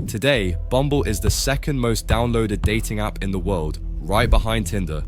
Today, Bumble is the second most downloaded dating app in the world, right behind Tinder.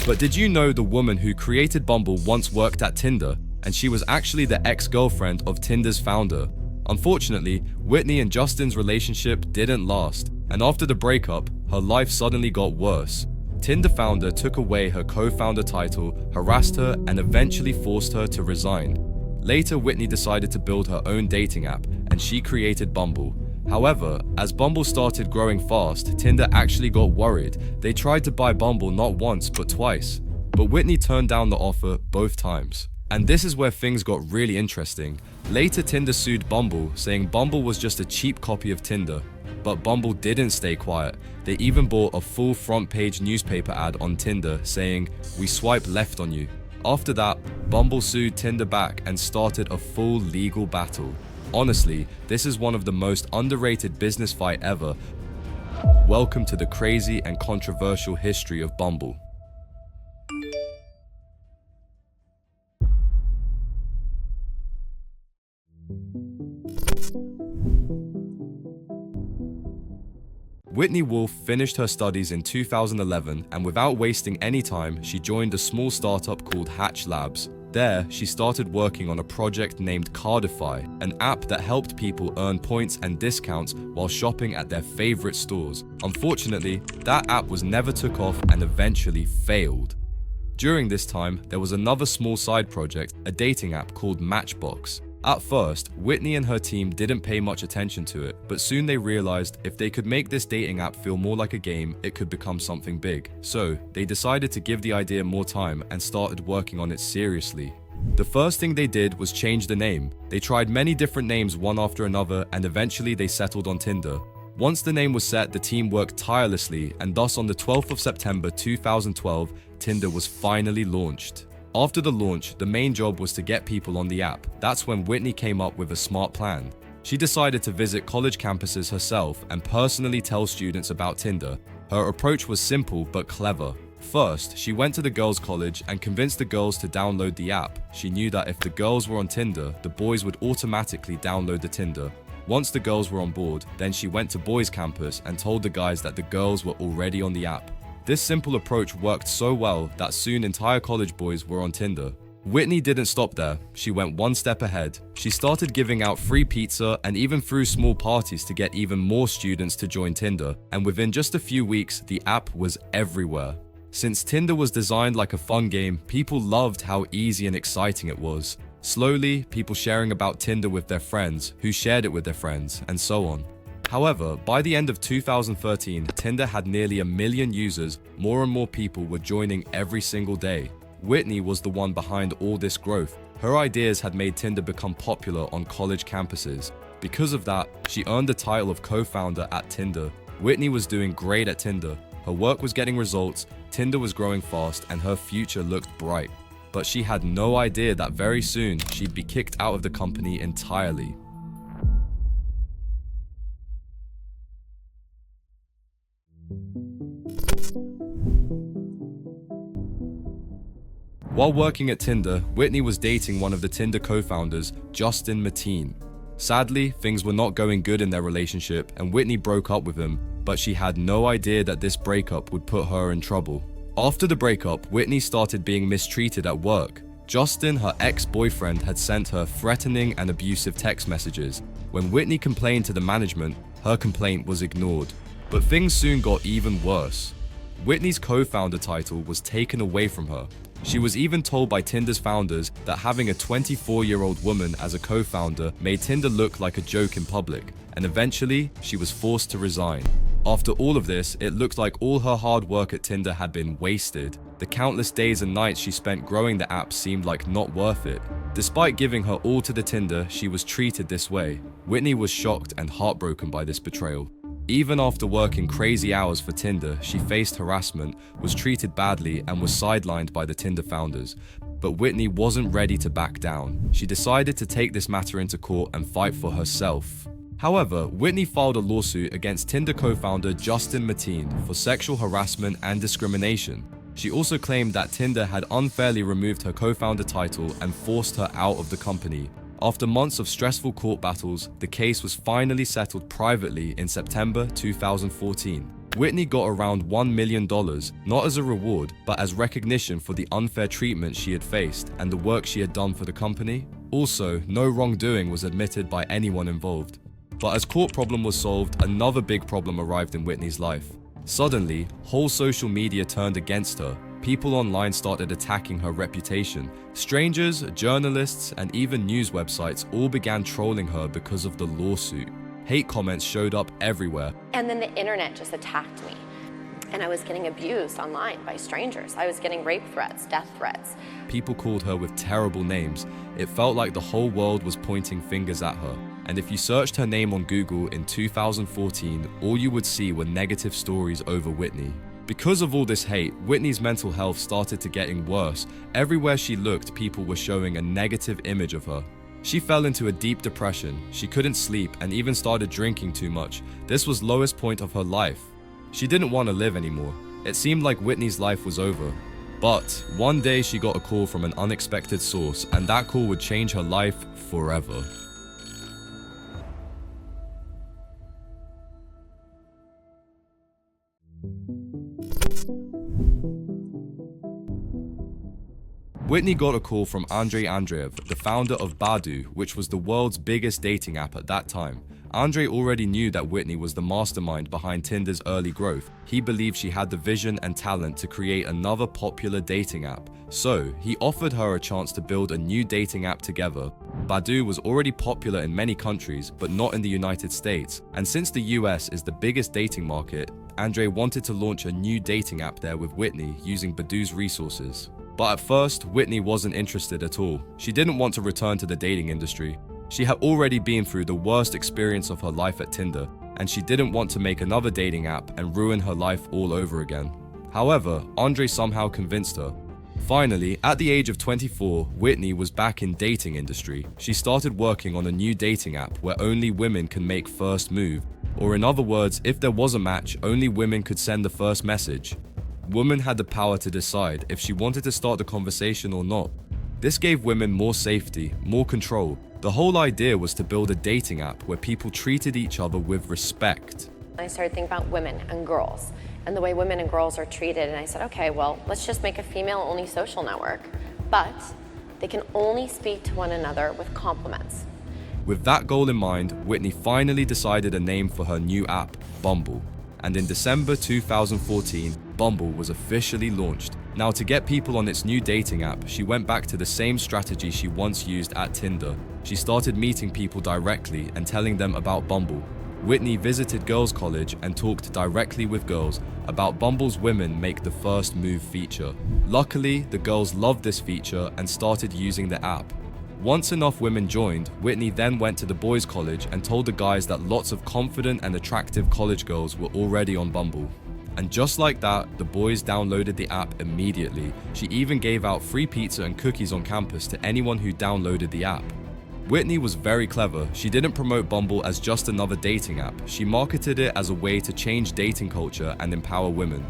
But did you know the woman who created Bumble once worked at Tinder, and she was actually the ex-girlfriend of Tinder's founder? Unfortunately, Whitney and Justin's relationship didn't last, and after the breakup, her life suddenly got worse. Tinder founder took away her co-founder title, harassed her, and eventually forced her to resign. Later, Whitney decided to build her own dating app, and she created Bumble. However, as Bumble started growing fast, Tinder actually got worried. They tried to buy Bumble not once, but twice. But Whitney turned down the offer both times. And this is where things got really interesting. Later, Tinder sued Bumble, saying Bumble was just a cheap copy of Tinder. But Bumble didn't stay quiet. They even bought a full front-page newspaper ad on Tinder saying, "We swipe left on you." After that, Bumble sued Tinder back and started a full legal battle. Honestly, this is one of the most underrated business fight ever. Welcome to the crazy and controversial history of Bumble. Whitney Wolfe finished her studies in 2011, and without wasting any time, she joined a small startup called Hatch Labs. There, she started working on a project named Cardify, an app that helped people earn points and discounts while shopping at their favorite stores. Unfortunately, that app was never took off and eventually failed. During this time, there was another small side project, a dating app called Matchbox. At first, Whitney and her team didn't pay much attention to it, but soon they realized if they could make this dating app feel more like a game, it could become something big. So, they decided to give the idea more time and started working on it seriously. The first thing they did was change the name. They tried many different names one after another, and eventually they settled on Tinder. Once the name was set, the team worked tirelessly, and thus on the 12th of September 2012, Tinder was finally launched. After the launch, the main job was to get people on the app. That's when Whitney came up with a smart plan. She decided to visit college campuses herself and personally tell students about Tinder. Her approach was simple but clever. First, she went to the girls' college and convinced the girls to download the app. She knew that if the girls were on Tinder, the boys would automatically download the Tinder. Once the girls were on board, then she went to boys' campus and told the guys that the girls were already on the app. This simple approach worked so well that soon entire college boys were on Tinder. Whitney didn't stop there. She went one step ahead. She started giving out free pizza and even threw small parties to get even more students to join Tinder. And within just a few weeks, the app was everywhere. Since Tinder was designed like a fun game, people loved how easy and exciting it was. Slowly, people sharing about Tinder with their friends, who shared it with their friends, and so on. However, by the end of 2013, Tinder had nearly 1 million users. More and more people were joining every single day. Whitney was the one behind all this growth. Her ideas had made Tinder become popular on college campuses. Because of that, she earned the title of co-founder at Tinder. Whitney was doing great at Tinder. Her work was getting results, Tinder was growing fast, and her future looked bright. But she had no idea that very soon she'd be kicked out of the company entirely. While working at Tinder, Whitney was dating one of the Tinder co-founders, Justin. Sadly, things were not going good in their relationship, and Whitney broke up with him, but she had no idea that this breakup would put her in trouble. After the breakup, Whitney started being mistreated at work. Justin, her ex-boyfriend, had sent her threatening and abusive text messages. When Whitney complained to the management, her complaint was ignored. But things soon got even worse. Whitney's co-founder title was taken away from her. She was even told by Tinder's founders that having a 24-year-old woman as a co-founder made Tinder look like a joke in public, and eventually, she was forced to resign. After all of this, it looked like all her hard work at Tinder had been wasted. The countless days and nights she spent growing the app seemed like not worth it. Despite giving her all to the Tinder, she was treated this way. Whitney was shocked and heartbroken by this betrayal. Even after working crazy hours for Tinder, she faced harassment, was treated badly, and was sidelined by the Tinder founders. But Whitney wasn't ready to back down. She decided to take this matter into court and fight for herself. However, Whitney filed a lawsuit against Tinder co-founder Justin for sexual harassment and discrimination. She also claimed that Tinder had unfairly removed her co-founder title and forced her out of the company. After months of stressful court battles, the case was finally settled privately in September 2014. Whitney got around $1 million, not as a reward, but as recognition for the unfair treatment she had faced and the work she had done for the company. Also, no wrongdoing was admitted by anyone involved. But as court problem was solved, another big problem arrived in Whitney's life. Suddenly, whole social media turned against her. People online started attacking her reputation. Strangers, journalists, and even news websites all began trolling her because of the lawsuit. Hate comments showed up everywhere. And then the internet just attacked me. And I was getting abused online by strangers. I was getting rape threats, death threats. People called her with terrible names. It felt like the whole world was pointing fingers at her. And if you searched her name on Google in 2014, all you would see were negative stories over Whitney. Because of all this hate, Whitney's mental health started to getting worse. Everywhere she looked, people were showing a negative image of her. She fell into a deep depression. She couldn't sleep and even started drinking too much. This was lowest point of her life. She didn't want to live anymore. It seemed like Whitney's life was over. But one day she got a call from an unexpected source, and that call would change her life forever. Whitney got a call from Andrei Andreev, the founder of Badoo, which was the world's biggest dating app at that time. Andrei already knew that Whitney was the mastermind behind Tinder's early growth. He believed she had the vision and talent to create another popular dating app. So, he offered her a chance to build a new dating app together. Badoo was already popular in many countries, but not in the United States. And since the US is the biggest dating market, Andrei wanted to launch a new dating app there with Whitney using Badoo's resources. But at first, Whitney wasn't interested at all. She didn't want to return to the dating industry. She had already been through the worst experience of her life at Tinder, and she didn't want to make another dating app and ruin her life all over again. However, Andrei somehow convinced her. Finally, at the age of 24, Whitney was back in dating industry. She started working on a new dating app where only women can make first move. Or in other words, if there was a match, only women could send the first message. Women had the power to decide if she wanted to start the conversation or not. This gave women more safety, more control. The whole idea was to build a dating app where people treated each other with respect. I started thinking about women and girls and the way women and girls are treated, and I said, okay, well, let's just make a female-only social network, but they can only speak to one another with compliments. With that goal in mind, Whitney finally decided a name for her new app, Bumble. And in December 2014, Bumble was officially launched. Now, to get people on its new dating app, she went back to the same strategy she once used at Tinder. She started meeting people directly and telling them about Bumble. Whitney visited girls' college and talked directly with girls about Bumble's Women Make the First Move feature. Luckily, the girls loved this feature and started using the app. Once enough women joined, Whitney then went to the boys' college and told the guys that lots of confident and attractive college girls were already on Bumble. And just like that, the boys downloaded the app immediately. She even gave out free pizza and cookies on campus to anyone who downloaded the app. Whitney was very clever. She didn't promote Bumble as just another dating app. She marketed it as a way to change dating culture and empower women.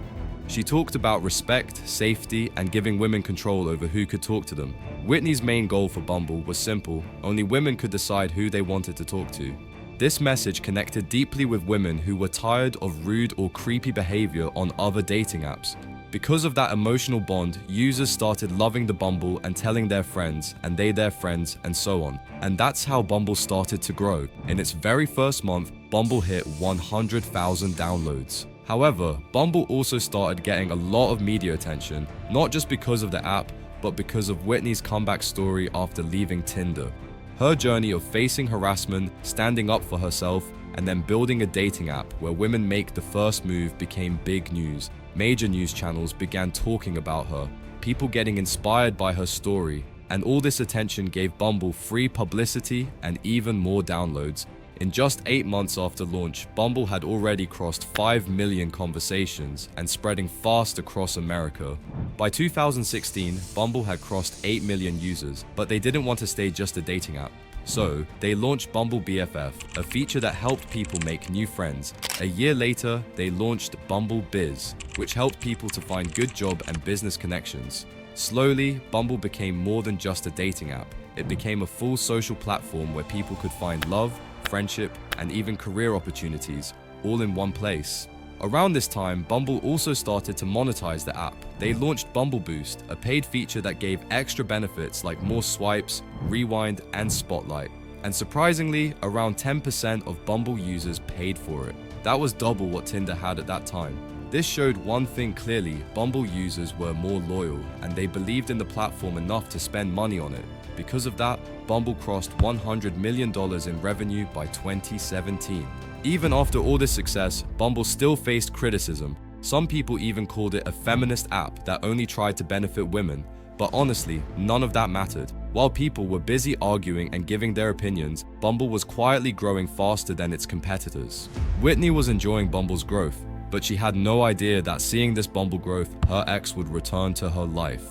She talked about respect, safety, and giving women control over who could talk to them. Whitney's main goal for Bumble was simple: only women could decide who they wanted to talk to. This message connected deeply with women who were tired of rude or creepy behavior on other dating apps. Because of that emotional bond, users started loving the Bumble and telling their friends, and they their friends, and so on. And that's how Bumble started to grow. In its very first month, Bumble hit 100,000 downloads. However, Bumble also started getting a lot of media attention, not just because of the app, but because of Whitney's comeback story after leaving Tinder. Her journey of facing harassment, standing up for herself, and then building a dating app where women make the first move became big news. Major news channels began talking about her, people getting inspired by her story, and all this attention gave Bumble free publicity and even more downloads. In just 8 months after launch, Bumble had already crossed 5 million conversations and spreading fast across America. By 2016, Bumble had crossed 8 million users, but they didn't want to stay just a dating app. So, they launched Bumble BFF, a feature that helped people make new friends. A year later, they launched Bumble Biz, which helped people to find good job and business connections. Slowly, Bumble became more than just a dating app. it became a full social platform where people could find love, friendship, and even career opportunities, all in one place. Around this time, Bumble also started to monetize the app. They launched Bumble Boost, a paid feature that gave extra benefits like more swipes, rewind, and spotlight. And surprisingly, around 10% of Bumble users paid for it. That was double what Tinder had at that time. This showed one thing clearly: Bumble users were more loyal, and they believed in the platform enough to spend money on it. Because of that, Bumble crossed $100 million in revenue by 2017. Even after all this success, Bumble still faced criticism. Some people even called it a feminist app that only tried to benefit women. But honestly, none of that mattered. While people were busy arguing and giving their opinions, Bumble was quietly growing faster than its competitors. Whitney was enjoying Bumble's growth, but she had no idea that seeing this Bumble growth, her ex would return to her life.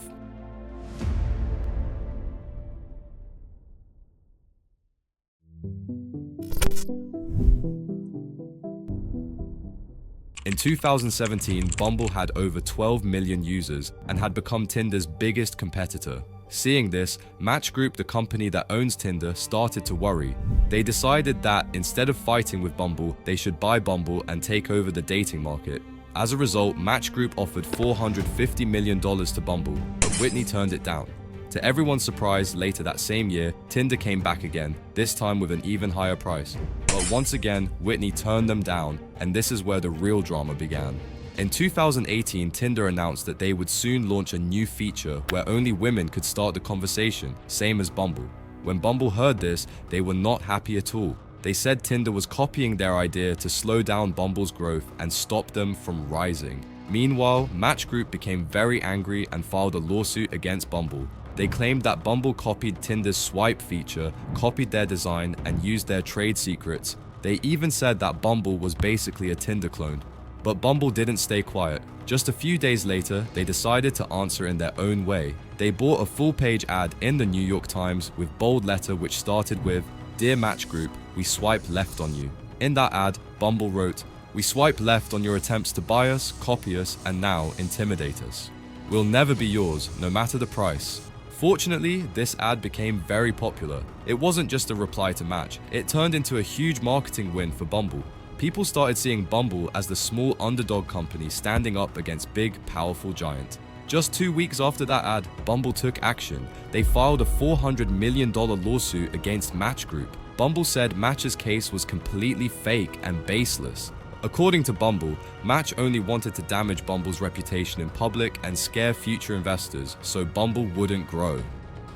In 2017, Bumble had over 12 million users and had become Tinder's biggest competitor. Seeing this, Match Group, the company that owns Tinder, started to worry. They decided that instead of fighting with Bumble, they should buy Bumble and take over the dating market. As a result, Match Group offered $450 million to Bumble, but Whitney turned it down. To everyone's surprise, later that same year, Tinder came back again, this time with an even higher price. But once again, Whitney turned them down, and this is where the real drama began. In 2018, Tinder announced that they would soon launch a new feature where only women could start the conversation, same as Bumble. When Bumble heard this, they were not happy at all. They said Tinder was copying their idea to slow down Bumble's growth and stop them from rising. Meanwhile, Match Group became very angry and filed a lawsuit against Bumble. They claimed that Bumble copied Tinder's swipe feature, copied their design, and used their trade secrets. They even said that Bumble was basically a Tinder clone. But Bumble didn't stay quiet. Just a few days later, they decided to answer in their own way. They bought a full-page ad in the New York Times with bold letter which started with, "Dear Match Group, we swipe left on you." In that ad, Bumble wrote, "We swipe left on your attempts to buy us, copy us, and now intimidate us. We'll never be yours, no matter the price." Fortunately, this ad became very popular. It wasn't just a reply to Match, it turned into a huge marketing win for Bumble. People started seeing Bumble as the small underdog company standing up against big, powerful giant. Just 2 weeks after that ad, Bumble took action. They filed a $400 million lawsuit against Match Group. Bumble said Match's case was completely fake and baseless. According to Bumble, Match only wanted to damage Bumble's reputation in public and scare future investors so Bumble wouldn't grow.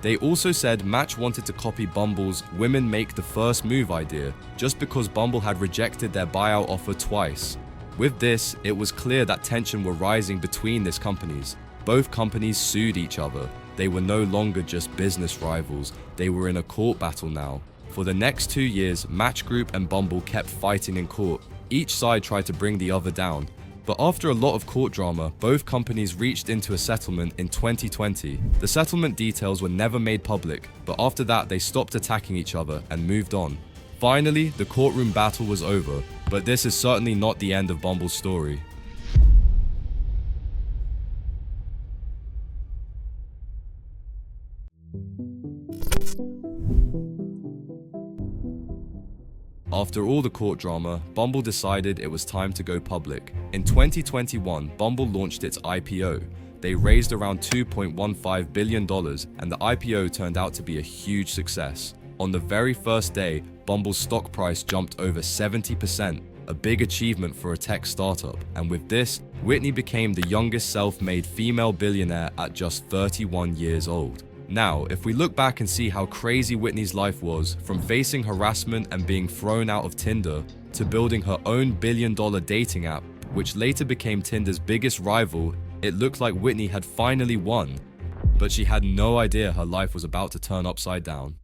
They also said Match wanted to copy Bumble's "women make the first move" idea just because Bumble had rejected their buyout offer twice. With this, it was clear that tension were rising between these companies. Both companies sued each other. They were no longer just business rivals, they were in a court battle now. For the next 2 years, Match Group and Bumble kept fighting in court. Each side tried to bring the other down. But after a lot of court drama, both companies reached into a settlement in 2020. The settlement details were never made public, but after that they stopped attacking each other and moved on. Finally, the courtroom battle was over, but this is certainly not the end of Bumble's story. After all the court drama, Bumble decided it was time to go public. In 2021, Bumble launched its IPO. They raised around $2.15 billion, and the IPO turned out to be a huge success. On the very first day, Bumble's stock price jumped over 70%, a big achievement for a tech startup. And with this, Whitney became the youngest self-made female billionaire at just 31 years old. Now, if we look back and see how crazy Whitney's life was, from facing harassment and being thrown out of Tinder, to building her own billion-dollar dating app, which later became Tinder's biggest rival, it looked like Whitney had finally won. But she had no idea her life was about to turn upside down.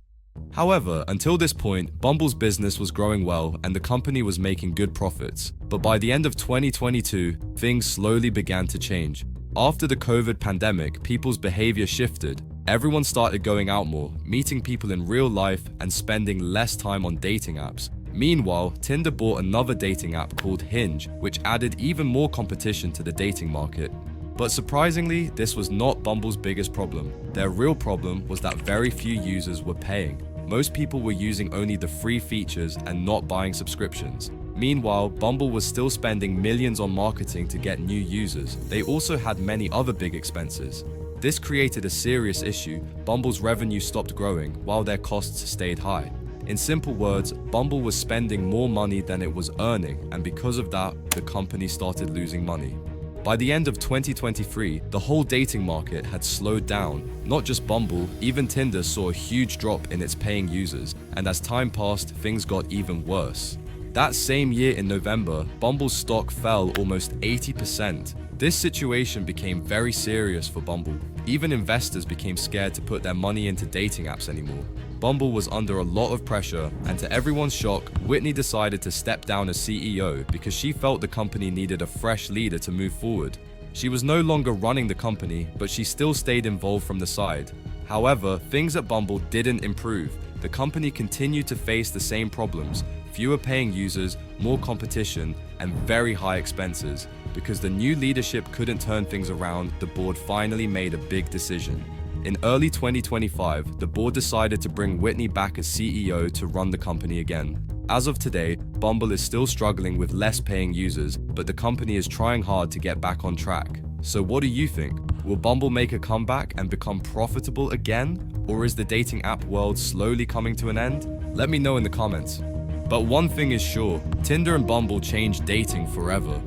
However, until this point, Bumble's business was growing well and the company was making good profits. But by the end of 2022, things slowly began to change. After the COVID pandemic, people's behavior shifted. Everyone started going out more, meeting people in real life, and spending less time on dating apps. Meanwhile, Tinder bought another dating app called Hinge, which added even more competition to the dating market. But surprisingly, this was not Bumble's biggest problem. Their real problem was that very few users were paying. Most people were using only the free features and not buying subscriptions. Meanwhile, Bumble was still spending millions on marketing to get new users. They also had many other big expenses. This created a serious issue. Bumble's revenue stopped growing while their costs stayed high. In simple words, Bumble was spending more money than it was earning, and because of that, the company started losing money. By the end of 2023, the whole dating market had slowed down. Not just Bumble, even Tinder saw a huge drop in its paying users, and as time passed, things got even worse. That same year in November, Bumble's stock fell almost 80%. This situation became very serious for Bumble. Even investors became scared to put their money into dating apps anymore. Bumble was under a lot of pressure, and to everyone's shock, Whitney decided to step down as CEO because she felt the company needed a fresh leader to move forward. She was no longer running the company, but she still stayed involved from the side. However, things at Bumble didn't improve. The company continued to face the same problems: fewer paying users, more competition, and very high expenses. Because the new leadership couldn't turn things around, the board finally made a big decision. In early 2025, the board decided to bring Whitney back as CEO to run the company again. As of today, Bumble is still struggling with less paying users, but the company is trying hard to get back on track. So what do you think? Will Bumble make a comeback and become profitable again? Or is the dating app world slowly coming to an end? Let me know in the comments. But one thing is sure, Tinder and Bumble changed dating forever.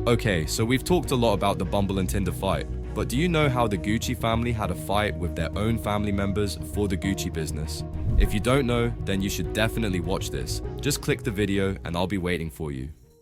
Okay, so we've talked a lot about the Bumble and Tinder fight, but do you know how the Gucci family had a fight with their own family members for the Gucci business? If you don't know, then you should definitely watch this. Just click the video and I'll be waiting for you.